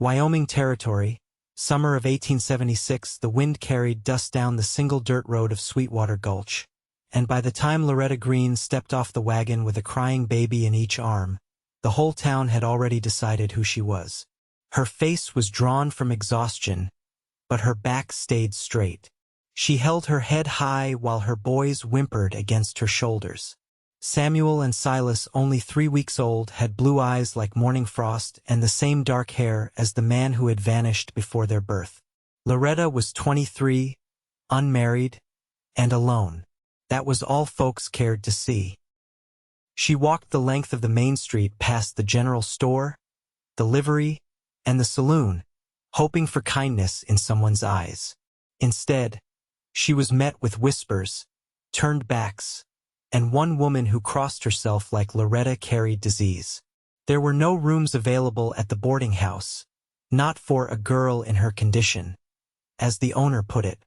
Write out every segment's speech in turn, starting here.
Wyoming Territory, summer of 1876. The wind carried dust down the single dirt road of Sweetwater Gulch, and by the time Loretta Green stepped off the wagon with a crying baby in each arm, the whole town had already decided who she was. Her face was drawn from exhaustion, but her back stayed straight. She held her head high while her boys whimpered against her shoulders. Samuel and Silas, only 3 weeks old, had blue eyes like morning frost and the same dark hair as the man who had vanished before their birth. Loretta was 23, unmarried, and alone. That was all folks cared to see. She walked the length of the main street past the general store, the livery, and the saloon, hoping for kindness in someone's eyes. Instead, she was met with whispers, turned backs, and one woman who crossed herself like Loretta carried disease. There were no rooms available at the boarding house, not for a girl in her condition, as the owner put it.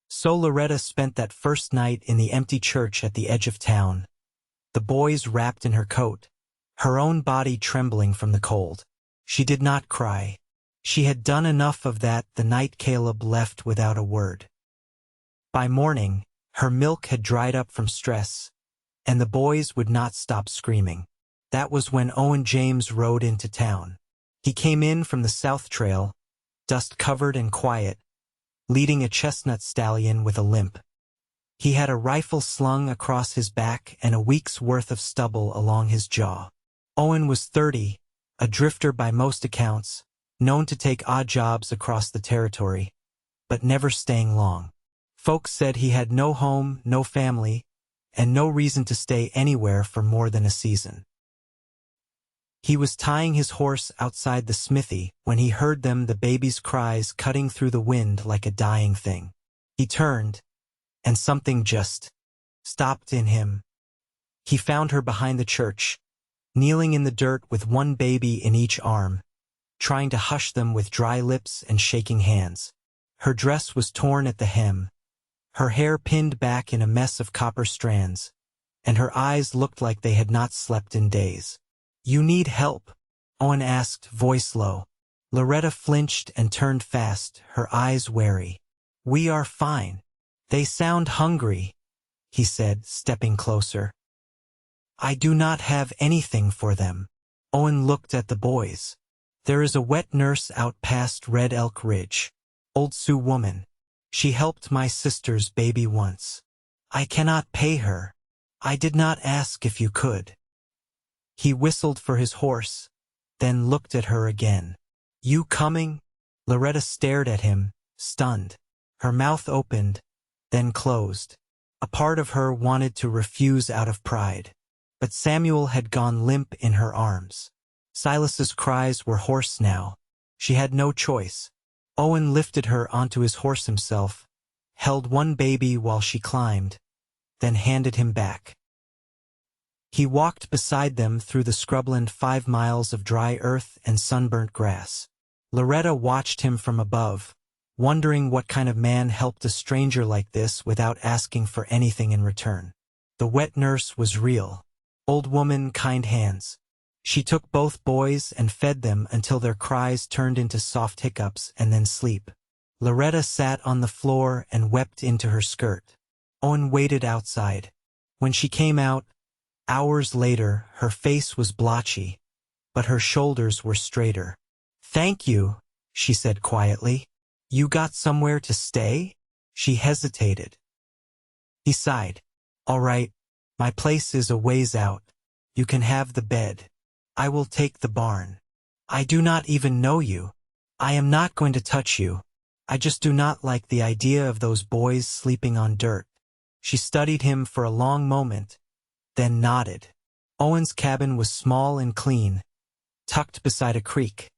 So Loretta spent that first night in the empty church at the edge of town, the boys wrapped in her coat, her own body trembling from the cold. She did not cry. She had done enough of that the night Caleb left without a word. By morning, her milk had dried up from stress, and the boys would not stop screaming. That was when Owen James rode into town. He came in from the South Trail, dust-covered and quiet, leading a chestnut stallion with a limp. He had a rifle slung across his back and a week's worth of stubble along his jaw. Owen was 30, a drifter by most accounts, known to take odd jobs across the territory, but never staying long. Folks said he had no home, no family, and no reason to stay anywhere for more than a season. He was tying his horse outside the smithy when he heard the baby's cries cutting through the wind like a dying thing. He turned, and something just stopped in him. He found her behind the church, kneeling in the dirt with one baby in each arm, trying to hush them with dry lips and shaking hands. Her dress was torn at the hem, her hair pinned back in a mess of copper strands, and her eyes looked like they had not slept in days. "You need help?" Owen asked, voice low. Loretta flinched and turned fast, her eyes wary. "We are fine. They sound hungry," he said, stepping closer. "I do not have anything for them." Owen looked at the boys. "There is a wet nurse out past Red Elk Ridge. Old Sioux woman. She helped my sister's baby once. I cannot pay her. I did not ask if you could." He whistled for his horse, then looked at her again. "You coming?" Loretta stared at him, stunned. Her mouth opened, then closed. A part of her wanted to refuse out of pride, but Samuel had gone limp in her arms. Silas's cries were hoarse now. She had no choice. Owen lifted her onto his horse himself, held one baby while she climbed, then handed him back. He walked beside them through the scrubland 5 miles of dry earth and sunburnt grass. Loretta watched him from above, wondering what kind of man helped a stranger like this without asking for anything in return. The wet nurse was real. Old woman, kind hands. She took both boys and fed them until their cries turned into soft hiccups and then sleep. Loretta sat on the floor and wept into her skirt. Owen waited outside. When she came out, hours later, her face was blotchy, but her shoulders were straighter. "Thank you," she said quietly. "You got somewhere to stay?" She hesitated. He sighed. "All right, my place is a ways out. You can have the bed. I will take the barn. I do not even know you. I am not going to touch you. I just do not like the idea of those boys sleeping on dirt." She studied him for a long moment, then nodded. Owen's cabin was small and clean, tucked beside a creek,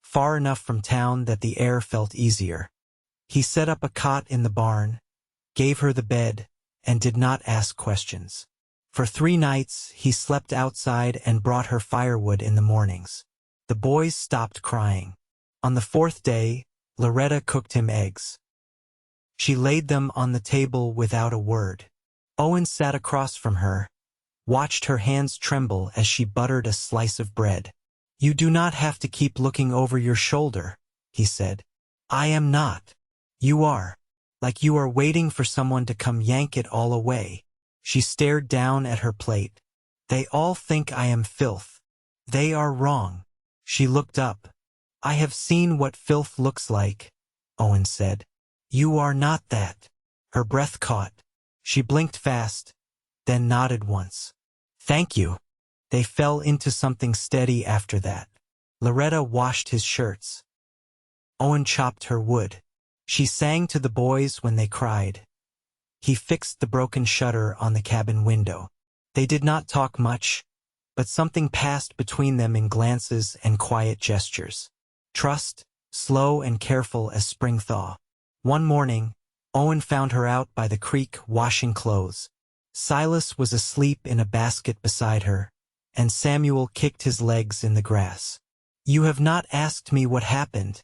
far enough from town that the air felt easier. He set up a cot in the barn, gave her the bed, and did not ask questions. For 3 nights, he slept outside and brought her firewood in the mornings. The boys stopped crying. On the 4th day, Loretta cooked him eggs. She laid them on the table without a word. Owen sat across from her, watched her hands tremble as she buttered a slice of bread. "You do not have to keep looking over your shoulder," he said. I am not. You are. Like you are waiting for someone to come yank it all away. She stared down at her plate. They all think I am filth. They are wrong. She looked up. I have seen what filth looks like, Owen said. You are not that. Her breath caught. She blinked fast, then nodded once. Thank you. They fell into something steady after that. Loretta washed his shirts. Owen chopped her wood. She sang to the boys when they cried. He fixed the broken shutter on the cabin window. They did not talk much, but something passed between them in glances and quiet gestures. Trust, slow and careful as spring thaw. One morning, Owen found her out by the creek washing clothes. Silas was asleep in a basket beside her, and Samuel kicked his legs in the grass. You have not asked me what happened,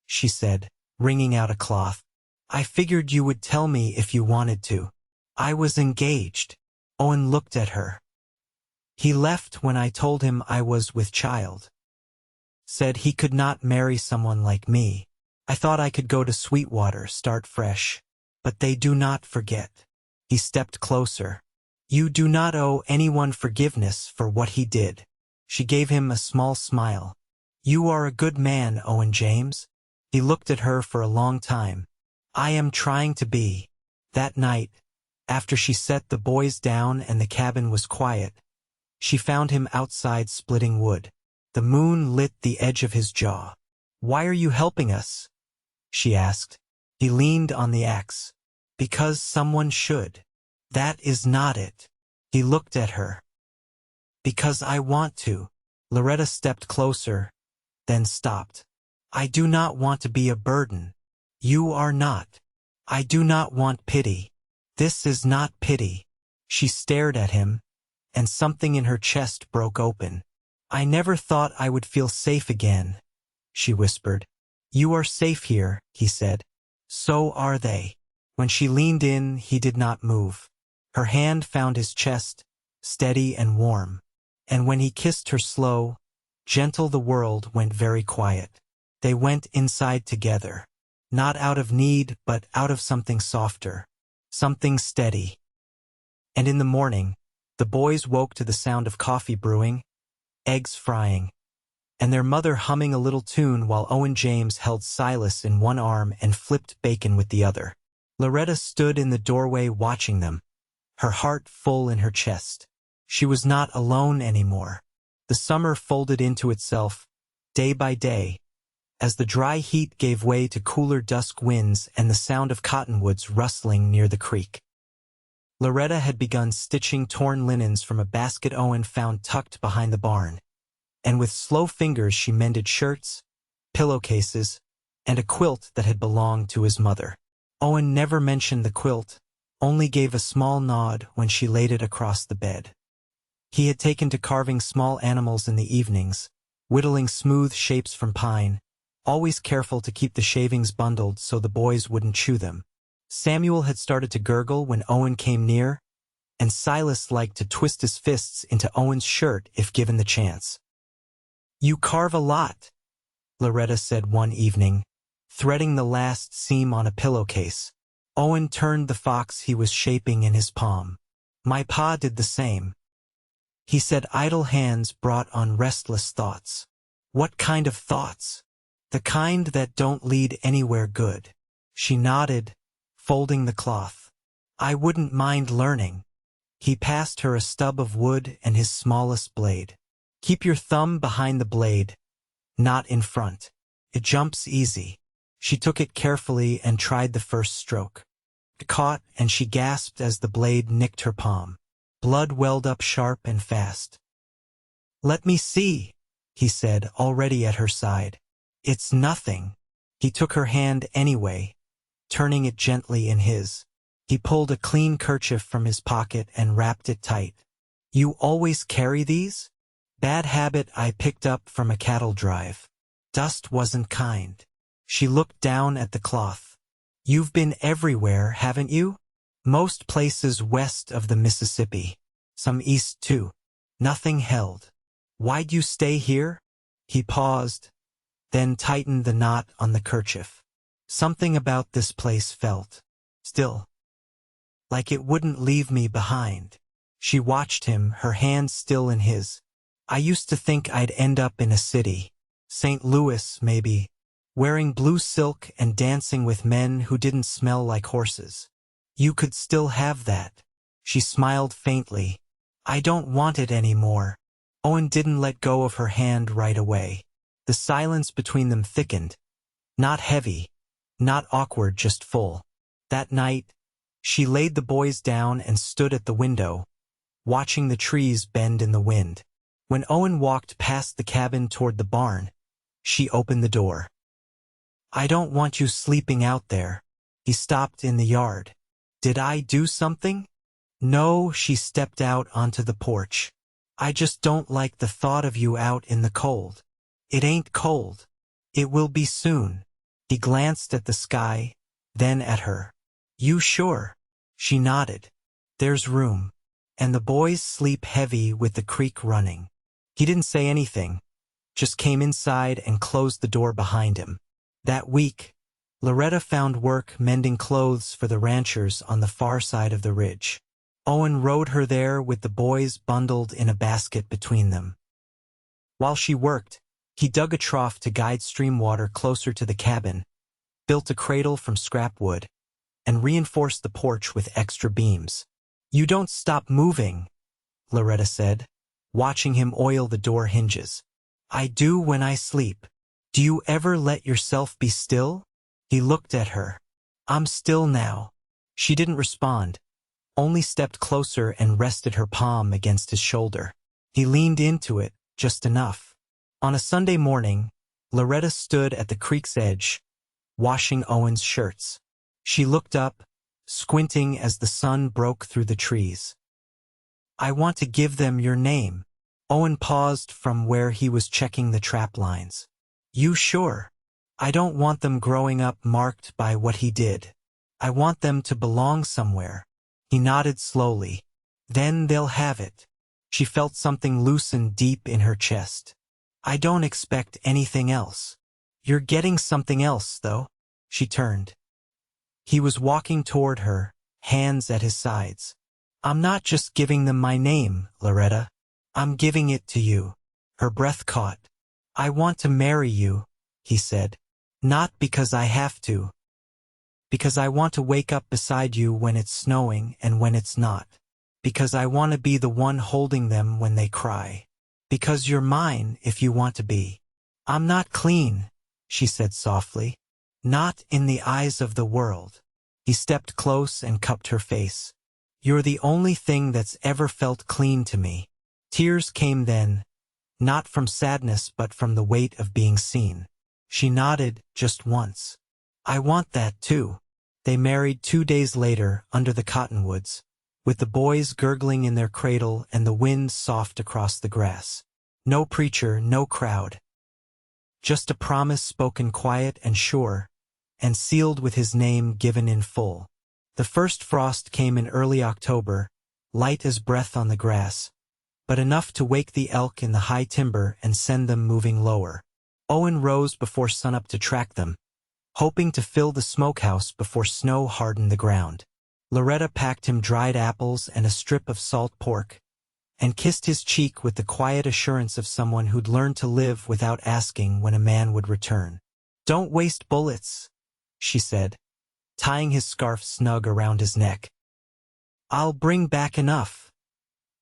she said, wringing out a cloth. I figured you would tell me if you wanted to. I was engaged. Owen looked at her. He left when I told him I was with child. Said he could not marry someone like me. I thought I could go to Sweetwater, start fresh. But they do not forget. He stepped closer. You do not owe anyone forgiveness for what he did. She gave him a small smile. You are a good man, Owen James. He looked at her for a long time. I am trying to be. That night, after she set the boys down and the cabin was quiet, she found him outside splitting wood. The moon lit the edge of his jaw. Why are you helping us? She asked. He leaned on the axe. Because someone should. That is not it. He looked at her. Because I want to. Loretta stepped closer, then stopped. I do not want to be a burden. You are not. I do not want pity. This is not pity. She stared at him, and something in her chest broke open. I never thought I would feel safe again, she whispered. You are safe here, he said. So are they. When she leaned in, he did not move. Her hand found his chest, steady and warm. And when he kissed her slow, gentle, the world went very quiet. They went inside together. Not out of need, but out of something softer. Something steady. And in the morning, the boys woke to the sound of coffee brewing, eggs frying, and their mother humming a little tune while Owen James held Silas in one arm and flipped bacon with the other. Loretta stood in the doorway watching them, her heart full in her chest. She was not alone anymore. The summer folded into itself, day by day, as the dry heat gave way to cooler dusk winds and the sound of cottonwoods rustling near the creek. Loretta had begun stitching torn linens from a basket Owen found tucked behind the barn, and with slow fingers she mended shirts, pillowcases, and a quilt that had belonged to his mother. Owen never mentioned the quilt, only gave a small nod when she laid it across the bed. He had taken to carving small animals in the evenings, whittling smooth shapes from pine, always careful to keep the shavings bundled so the boys wouldn't chew them. Samuel had started to gurgle when Owen came near, and Silas liked to twist his fists into Owen's shirt if given the chance. You carve a lot, Loretta said one evening, threading the last seam on a pillowcase. Owen turned the fox he was shaping in his palm. My pa did the same. He said idle hands brought on restless thoughts. What kind of thoughts? The kind that don't lead anywhere good. She nodded, folding the cloth. I wouldn't mind learning. He passed her a stub of wood and his smallest blade. Keep your thumb behind the blade, not in front. It jumps easy. She took it carefully and tried the first stroke. It caught and she gasped as the blade nicked her palm. Blood welled up sharp and fast. Let me see, he said, already at her side. It's nothing. He took her hand anyway, turning it gently in his. He pulled a clean kerchief from his pocket and wrapped it tight. You always carry these? Bad habit I picked up from a cattle drive. Dust wasn't kind. She looked down at the cloth. You've been everywhere, haven't you? Most places west of the Mississippi. Some east too. Nothing held. Why'd you stay here? He paused, then tightened the knot on the kerchief. Something about this place felt still, like it wouldn't leave me behind. She watched him, her hand still in his. I used to think I'd end up in a city, St. Louis maybe, wearing blue silk and dancing with men who didn't smell like horses. You could still have that. She smiled faintly. I don't want it anymore. Owen didn't let go of her hand right away. The silence between them thickened. Not heavy, not awkward, just full. That night, she laid the boys down and stood at the window, watching the trees bend in the wind. When Owen walked past the cabin toward the barn, she opened the door. I don't want you sleeping out there. He stopped in the yard. Did I do something? No, she stepped out onto the porch. I just don't like the thought of you out in the cold. It ain't cold. It will be soon. He glanced at the sky, then at her. You sure? She nodded. There's room. And the boys sleep heavy with the creek running. He didn't say anything, just came inside and closed the door behind him. That week, Loretta found work mending clothes for the ranchers on the far side of the ridge. Owen rode her there with the boys bundled in a basket between them. While she worked, he dug a trough to guide stream water closer to the cabin, built a cradle from scrap wood, and reinforced the porch with extra beams. You don't stop moving, Loretta said, watching him oil the door hinges. I do when I sleep. Do you ever let yourself be still? He looked at her. I'm still now. She didn't respond, only stepped closer and rested her palm against his shoulder. He leaned into it, just enough. On a Sunday morning, Loretta stood at the creek's edge, washing Owen's shirts. She looked up, squinting as the sun broke through the trees. I want to give them your name. Owen paused from where he was checking the trap lines. You sure? I don't want them growing up marked by what he did. I want them to belong somewhere. He nodded slowly. Then they'll have it. She felt something loosen deep in her chest. I don't expect anything else. You're getting something else, though. She turned. He was walking toward her, hands at his sides. I'm not just giving them my name, Loretta. I'm giving it to you. Her breath caught. I want to marry you, he said. Not because I have to. Because I want to wake up beside you when it's snowing and when it's not. Because I want to be the one holding them when they cry. Because you're mine if you want to be. I'm not clean, she said softly. Not in the eyes of the world. He stepped close and cupped her face. You're the only thing that's ever felt clean to me. Tears came then, not from sadness but from the weight of being seen. She nodded just once. I want that too. They married 2 days later under the cottonwoods, with the boys gurgling in their cradle and the wind soft across the grass. No preacher, no crowd. Just a promise spoken quiet and sure, and sealed with his name given in full. The first frost came in early October, light as breath on the grass, but enough to wake the elk in the high timber and send them moving lower. Owen rose before sunup to track them, hoping to fill the smokehouse before snow hardened the ground. Loretta packed him dried apples and a strip of salt pork, and kissed his cheek with the quiet assurance of someone who'd learned to live without asking when a man would return. Don't waste bullets, she said, tying his scarf snug around his neck. I'll bring back enough,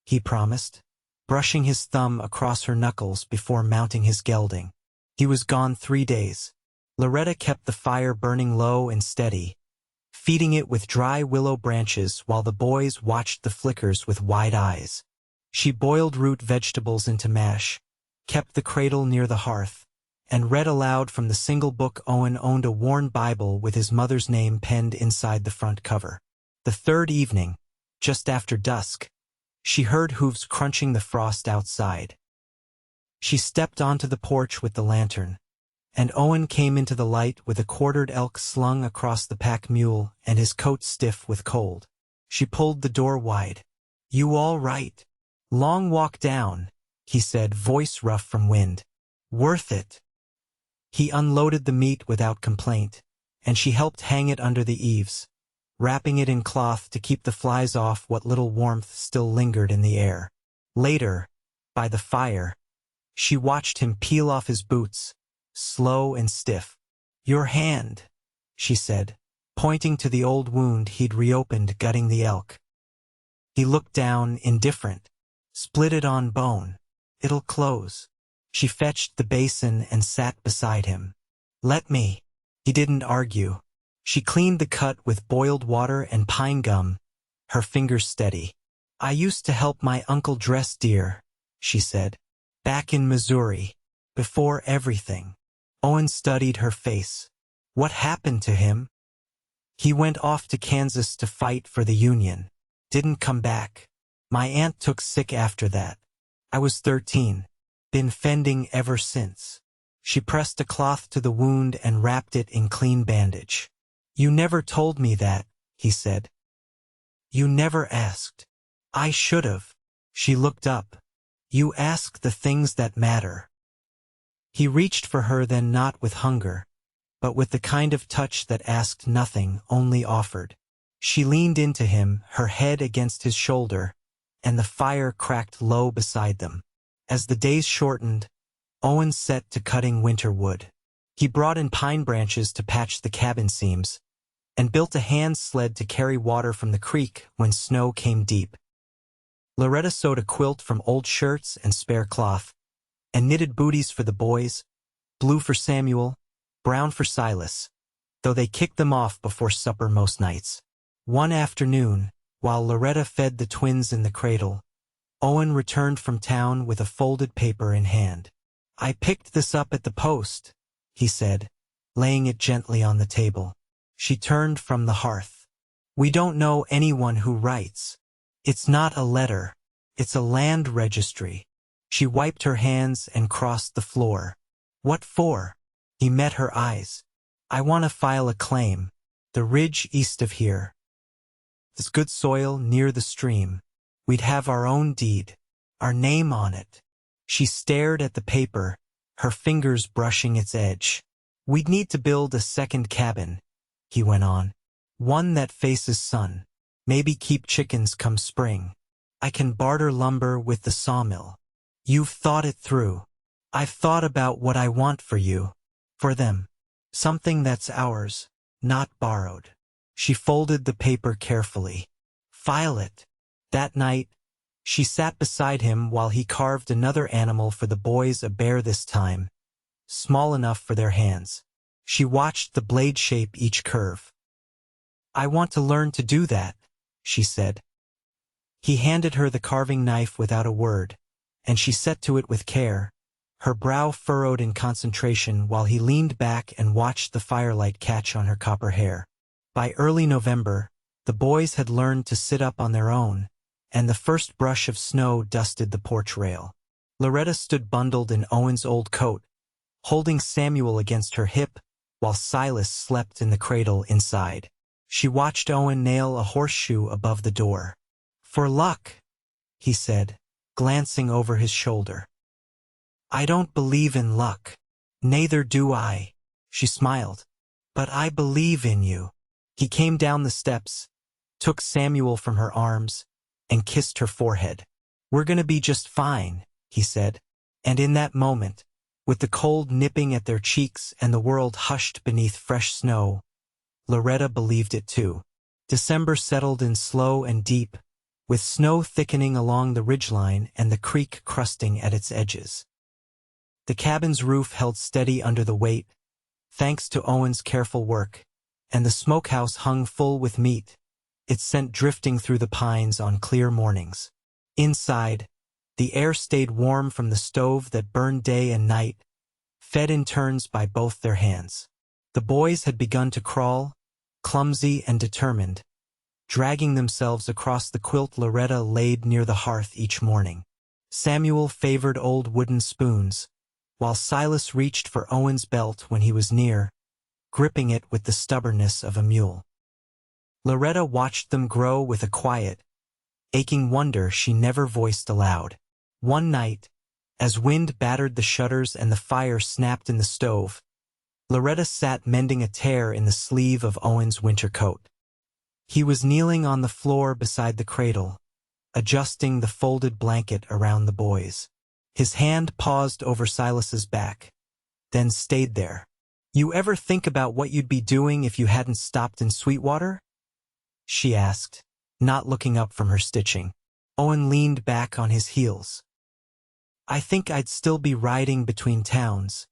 he promised, brushing his thumb across her knuckles before mounting his gelding. He was gone 3 days. Loretta kept the fire burning low and steady, feeding it with dry willow branches while the boys watched the flickers with wide eyes. She boiled root vegetables into mash, kept the cradle near the hearth, and read aloud from the single book Owen owned, a worn Bible with his mother's name penned inside the front cover. The third evening, just after dusk, she heard hooves crunching the frost outside. She stepped onto the porch with the lantern, and Owen came into the light with a quartered elk slung across the pack mule and his coat stiff with cold. She pulled the door wide. You all right? Long walk down, he said, voice rough from wind. Worth it. He unloaded the meat without complaint, and she helped hang it under the eaves, wrapping it in cloth to keep the flies off what little warmth still lingered in the air. Later, by the fire, she watched him peel off his boots, slow and stiff. "Your hand," she said, pointing to the old wound he'd reopened gutting the elk. He looked down, indifferent. "Split it on bone. It'll close." She fetched the basin and sat beside him. "Let me." He didn't argue. She cleaned the cut with boiled water and pine gum, her fingers steady. "I used to help my uncle dress deer," she said. "Back in Missouri. Before everything." Owen studied her face. "What happened to him?" "He went off to Kansas to fight for the Union. Didn't come back. My aunt took sick after that. I was 13. Been fending ever since." She pressed a cloth to the wound and wrapped it in clean bandage. "You never told me that," he said. "You never asked." "I should've." She looked up. "You ask the things that matter." He reached for her, then not with hunger, but with the kind of touch that asked nothing, only offered. She leaned into him, her head against his shoulder, and the fire cracked low beside them. As the days shortened, Owen set to cutting winter wood. He brought in pine branches to patch the cabin seams, and built a hand sled to carry water from the creek when snow came deep. Loretta sewed a quilt from old shirts and spare cloth, and knitted booties for the boys, blue for Samuel, brown for Silas, though they kicked them off before supper most nights. One afternoon, while Loretta fed the twins in the cradle, Owen returned from town with a folded paper in hand. "I picked this up at the post," he said, laying it gently on the table. She turned from the hearth. "We don't know anyone who writes. It's not a letter. It's a land registry." She wiped her hands and crossed the floor. "What for?" He met her eyes. "I want to file a claim. The ridge east of here. This good soil near the stream. We'd have our own deed, our name on it." She stared at the paper, her fingers brushing its edge. "We'd need to build a second cabin," he went on. "One that faces sun. Maybe keep chickens come spring. I can barter lumber with the sawmill." "You've thought it through." "I've thought about what I want for you. For them. Something that's ours, not borrowed." She folded the paper carefully. "File it." That night, she sat beside him while he carved another animal for the boys, a bear this time, small enough for their hands. She watched the blade shape each curve. "I want to learn to do that," she said. He handed her the carving knife without a word, and she set to it with care, her brow furrowed in concentration while he leaned back and watched the firelight catch on her copper hair. By early November, the boys had learned to sit up on their own, and the first brush of snow dusted the porch rail. Loretta stood bundled in Owen's old coat, holding Samuel against her hip, while Silas slept in the cradle inside. She watched Owen nail a horseshoe above the door. "For luck," he said, glancing over his shoulder. "I don't believe in luck." "Neither do I," she smiled. "But I believe in you." He came down the steps, took Samuel from her arms, and kissed her forehead. "We're gonna be just fine," he said. And in that moment, with the cold nipping at their cheeks and the world hushed beneath fresh snow, Loretta believed it too. December settled in slow and deep, with snow thickening along the ridgeline and the creek crusting at its edges. The cabin's roof held steady under the weight, thanks to Owen's careful work, and the smokehouse hung full with meat, its scent drifting through the pines on clear mornings. Inside, the air stayed warm from the stove that burned day and night, fed in turns by both their hands. The boys had begun to crawl, clumsy and determined, dragging themselves across the quilt Loretta laid near the hearth each morning. Samuel favored old wooden spoons, while Silas reached for Owen's belt when he was near, gripping it with the stubbornness of a mule. Loretta watched them grow with a quiet, aching wonder she never voiced aloud. One night, as wind battered the shutters and the fire snapped in the stove, Loretta sat mending a tear in the sleeve of Owen's winter coat. He was kneeling on the floor beside the cradle, adjusting the folded blanket around the boys. His hand paused over Silas's back, then stayed there. "You ever think about what you'd be doing if you hadn't stopped in Sweetwater?" she asked, not looking up from her stitching. Owen leaned back on his heels. "I think I'd still be riding between towns,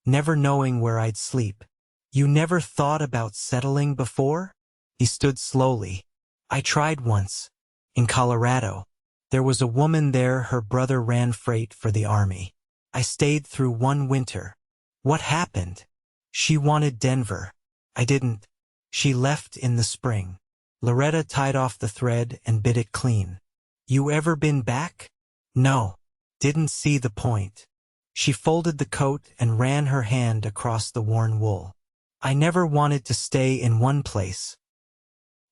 never knowing where I'd sleep." "You never thought about settling before?" He stood slowly. "I tried once. In Colorado. There was a woman there, her brother ran freight for the army. I stayed through one winter." "What happened?" "She wanted Denver. I didn't. She left in the spring." Loretta tied off the thread and bit it clean. "You ever been back?" "No. Didn't see the point." She folded the coat and ran her hand across the worn wool. "I never wanted to stay in one place.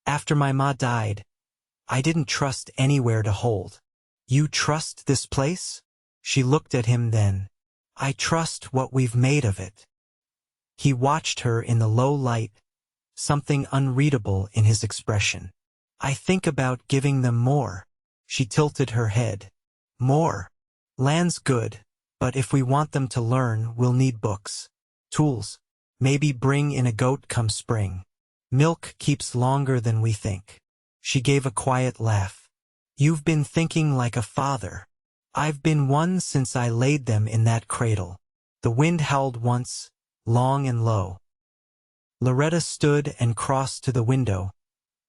After my ma died, I didn't trust anywhere to hold." "You trust this place?" She looked at him then. "I trust what we've made of it." He watched her in the low light, something unreadable in his expression. "I think about giving them more." She tilted her head. "More? Land's good, but if we want them to learn, we'll need books, tools, maybe bring in a goat come spring. Milk keeps longer than we think." She gave a quiet laugh. "You've been thinking like a father." "I've been one since I laid them in that cradle." The wind howled once, long and low. Loretta stood and crossed to the window,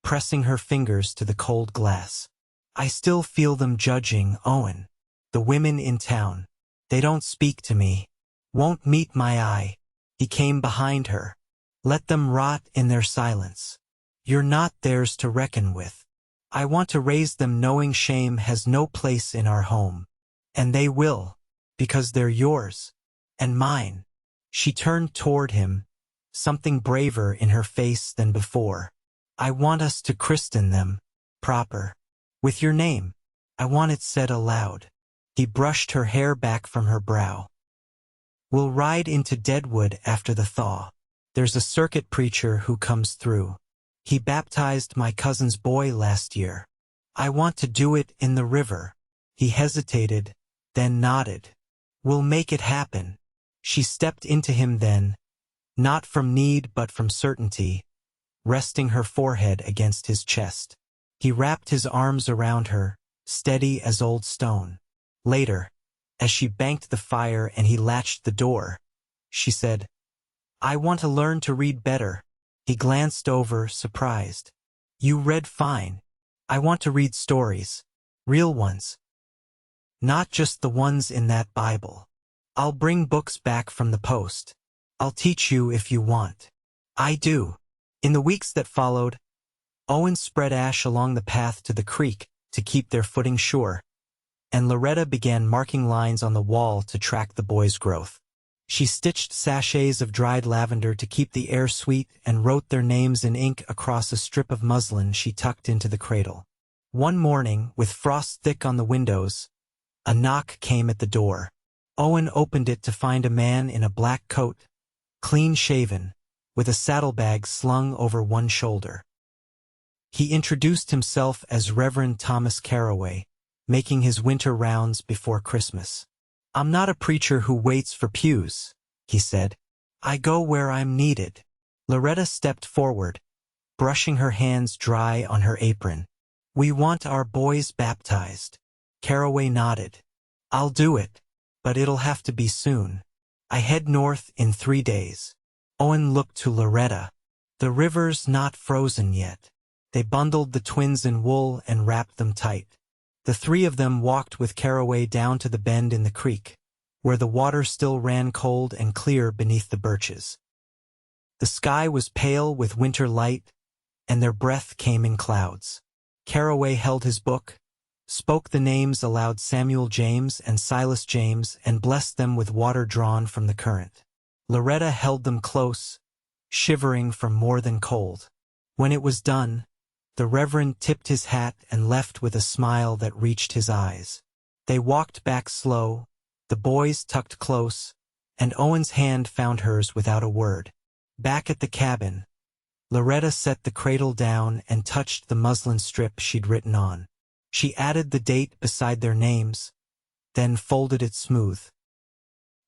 pressing her fingers to the cold glass. "I still feel them judging, Owen. The women in town. They don't speak to me. Won't meet my eye." He came behind her. "Let them rot in their silence. You're not theirs to reckon with. I want to raise them knowing shame has no place in our home. And they will, because they're yours. And mine." She turned toward him, something braver in her face than before. "I want us to christen them, proper. With your name. I want it said aloud." He brushed her hair back from her brow. "We'll ride into Deadwood after the thaw. There's a circuit preacher who comes through. He baptized my cousin's boy last year. I want to do it in the river." He hesitated, then nodded. "We'll make it happen." She stepped into him then, not from need but from certainty, resting her forehead against his chest. He wrapped his arms around her, steady as old stone. Later, as she banked the fire and he latched the door, she said, "I want to learn to read better." He glanced over, surprised. "You read fine. I want to read stories. Real ones. Not just the ones in that Bible. I'll bring books back from the post. I'll teach you if you want." "I do." In the weeks that followed, Owen spread ash along the path to the creek to keep their footing sure, and Loretta began marking lines on the wall to track the boys' growth. She stitched sachets of dried lavender to keep the air sweet and wrote their names in ink across a strip of muslin she tucked into the cradle. One morning, with frost thick on the windows, a knock came at the door. Owen opened it to find a man in a black coat, clean-shaven, with a saddlebag slung over one shoulder. He introduced himself as Reverend Thomas Caraway, making his winter rounds before Christmas. "I'm not a preacher who waits for pews," he said. "I go where I'm needed." Loretta stepped forward, brushing her hands dry on her apron. "We want our boys baptized." Caraway nodded. "I'll do it, but it'll have to be soon. I head north in 3 days." Owen looked to Loretta. "The river's not frozen yet." They bundled the twins in wool and wrapped them tight. The three of them walked with Caraway down to the bend in the creek, where the water still ran cold and clear beneath the birches. The sky was pale with winter light, and their breath came in clouds. Caraway held his book, spoke the names aloud, Samuel James and Silas James, and blessed them with water drawn from the current. Loretta held them close, shivering from more than cold. When it was done, the Reverend tipped his hat and left with a smile that reached his eyes. They walked back slow, the boys tucked close, and Owen's hand found hers without a word. Back at the cabin, Loretta set the cradle down and touched the muslin strip she'd written on. She added the date beside their names, then folded it smooth.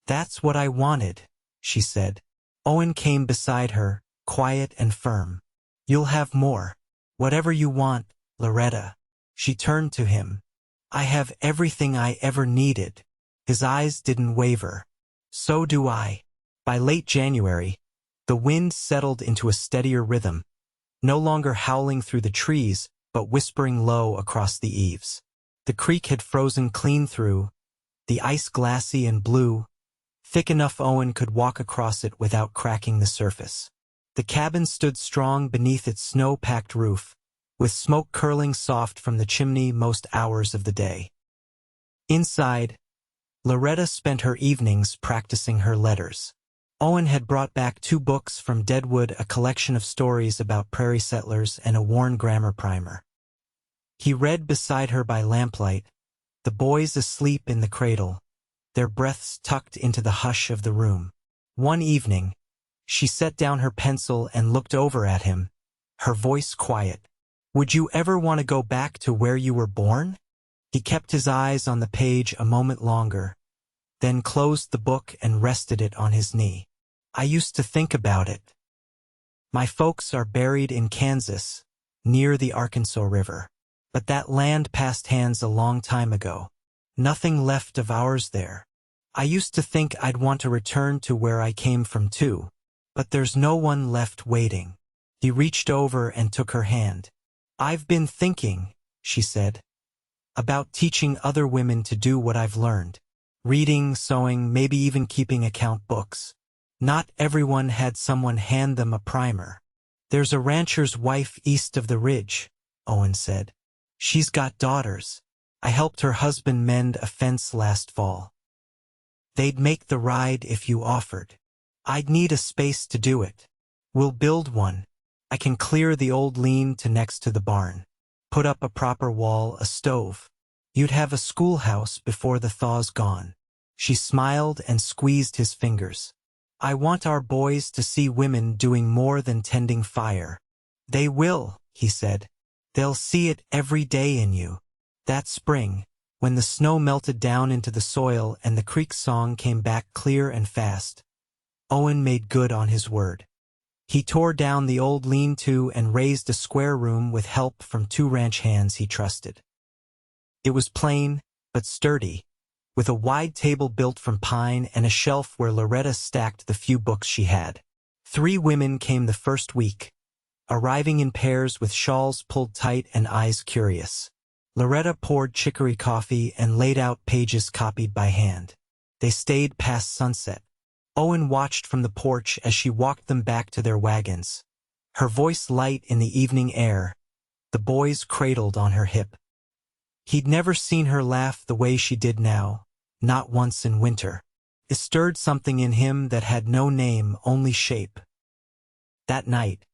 "That's what I wanted," she said. Owen came beside her, quiet and firm. "You'll have more. Whatever you want, Loretta." She turned to him. "I have everything I ever needed." His eyes didn't waver. "So do I." By late January, the wind settled into a steadier rhythm, no longer howling through the trees, but whispering low across the eaves. The creek had frozen clean through, the ice glassy and blue, thick enough Owen could walk across it without cracking the surface. The cabin stood strong beneath its snow-packed roof, with smoke curling soft from the chimney most hours of the day. Inside, Loretta spent her evenings practicing her letters. Owen had brought back 2 books from Deadwood, a collection of stories about prairie settlers and a worn grammar primer. He read beside her by lamplight, the boys asleep in the cradle, their breaths tucked into the hush of the room. One evening, she set down her pencil and looked over at him, her voice quiet. "Would you ever want to go back to where you were born?" He kept his eyes on the page a moment longer, then closed the book and rested it on his knee. "I used to think about it. My folks are buried in Kansas, near the Arkansas River. But that land passed hands a long time ago. Nothing left of ours there. I used to think I'd want to return to where I came from too, but there's no one left waiting." He reached over and took her hand. "I've been thinking," she said, "about teaching other women to do what I've learned. Reading, sewing, maybe even keeping account books. Not everyone had someone hand them a primer." "There's a rancher's wife east of the ridge," Owen said. "She's got daughters. I helped her husband mend a fence last fall. They'd make the ride if you offered. I'd need a space to do it. We'll build one. I can clear the old lean-to next to the barn. Put up a proper wall, a stove. You'd have a schoolhouse before the thaw's gone." She smiled and squeezed his fingers. "I want our boys to see women doing more than tending fire." "They will," he said. "They'll see it every day in you." That spring, when the snow melted down into the soil and the creek song came back clear and fast, Owen made good on his word. He tore down the old lean-to and raised a square room with help from 2 ranch hands he trusted. It was plain, but sturdy, with a wide table built from pine and a shelf where Loretta stacked the few books she had. 3 women came the first week, arriving in pairs with shawls pulled tight and eyes curious. Loretta poured chicory coffee and laid out pages copied by hand. They stayed past sunset. Owen watched from the porch as she walked them back to their wagons, her voice light in the evening air, the boys cradled on her hip. He'd never seen her laugh the way she did now, not once in winter. It stirred something in him that had no name, only shape. That night,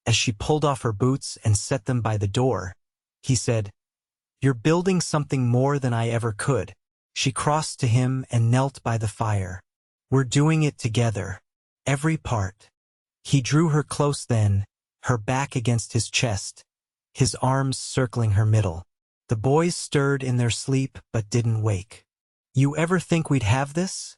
as she pulled off her boots and set them by the door, he said, "You're building something more than I ever could." She crossed to him and knelt by the fire. "We're doing it together. Every part." He drew her close then, her back against his chest, his arms circling her middle. The boys stirred in their sleep but didn't wake. "You ever think we'd have this?"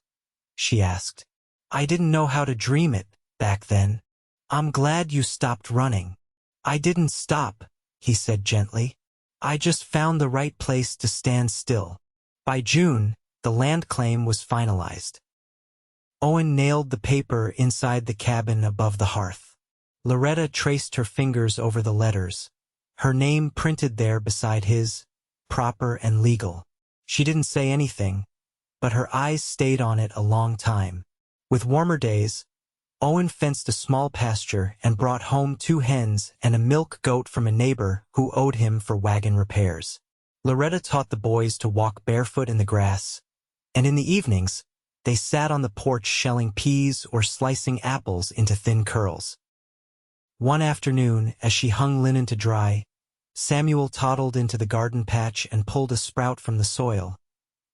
she asked. "I didn't know how to dream it back then. I'm glad you stopped running." "I didn't stop," he said gently. "I just found the right place to stand still." By June, the land claim was finalized. Owen nailed the paper inside the cabin above the hearth. Loretta traced her fingers over the letters, her name printed there beside his, proper and legal. She didn't say anything, but her eyes stayed on it a long time. With warmer days, Owen fenced a small pasture and brought home 2 hens and a milk goat from a neighbor who owed him for wagon repairs. Loretta taught the boys to walk barefoot in the grass, and in the evenings, they sat on the porch shelling peas or slicing apples into thin curls. One afternoon, as she hung linen to dry, Samuel toddled into the garden patch and pulled a sprout from the soil,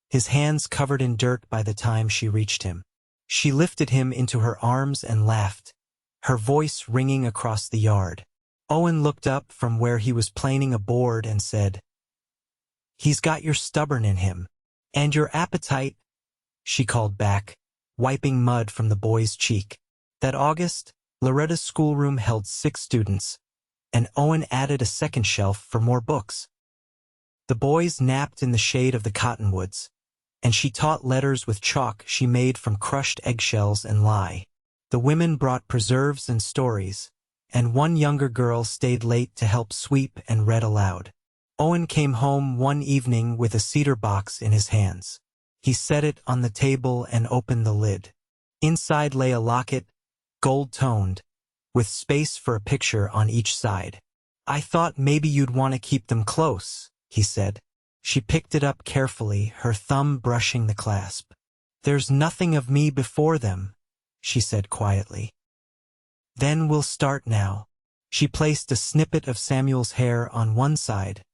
his hands covered in dirt by the time she reached him. She lifted him into her arms and laughed, her voice ringing across the yard. Owen looked up from where he was planing a board and said, "He's got your stubborn in him. And your appetite," she called back, wiping mud from the boy's cheek. That August, Loretta's schoolroom held 6 students, and Owen added a second shelf for more books. The boys napped in the shade of the cottonwoods, and she taught letters with chalk she made from crushed eggshells and lye. The women brought preserves and stories, and one younger girl stayed late to help sweep and read aloud. Owen came home one evening with a cedar box in his hands. He set it on the table and opened the lid. Inside lay a locket, gold-toned, with space for a picture on each side. "I thought maybe you'd want to keep them close," he said. She picked it up carefully, her thumb brushing the clasp. "There's nothing of me before them," she said quietly. "Then we'll start now." She placed a snippet of Samuel's hair on one side,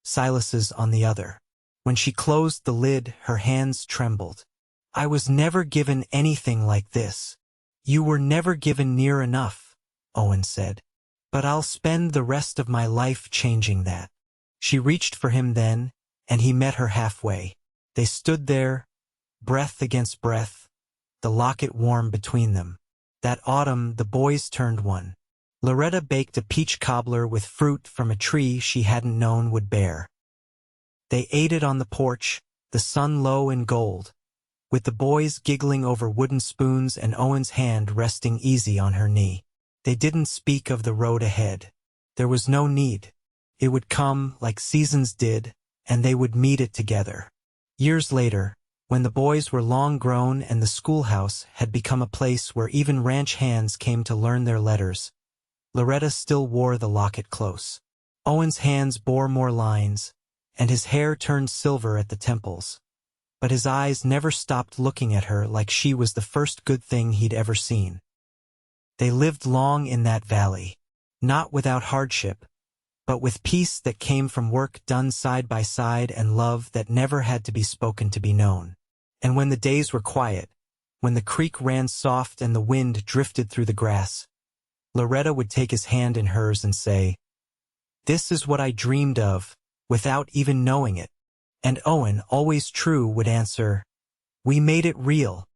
Silas's on the other. When she closed the lid, her hands trembled. "I was never given anything like this." "You were never given near enough," Owen said. "But I'll spend the rest of my life changing that." She reached for him then, and he met her halfway. They stood there, breath against breath, the locket warm between them. That autumn, the boys turned 1. Loretta baked a peach cobbler with fruit from a tree she hadn't known would bear. They ate it on the porch, the sun low in gold, with the boys giggling over wooden spoons and Owen's hand resting easy on her knee. They didn't speak of the road ahead. There was no need. It would come like seasons did, and they would meet it together. Years later, when the boys were long grown and the schoolhouse had become a place where even ranch hands came to learn their letters, Loretta still wore the locket close. Owen's hands bore more lines, and his hair turned silver at the temples. But his eyes never stopped looking at her like she was the first good thing he'd ever seen. They lived long in that valley, not without hardship, but with peace that came from work done side by side and love that never had to be spoken to be known. And when the days were quiet, when the creek ran soft and the wind drifted through the grass, Loretta would take his hand in hers and say, "This is what I dreamed of," without even knowing it. And Owen, always true, would answer, "We made it real."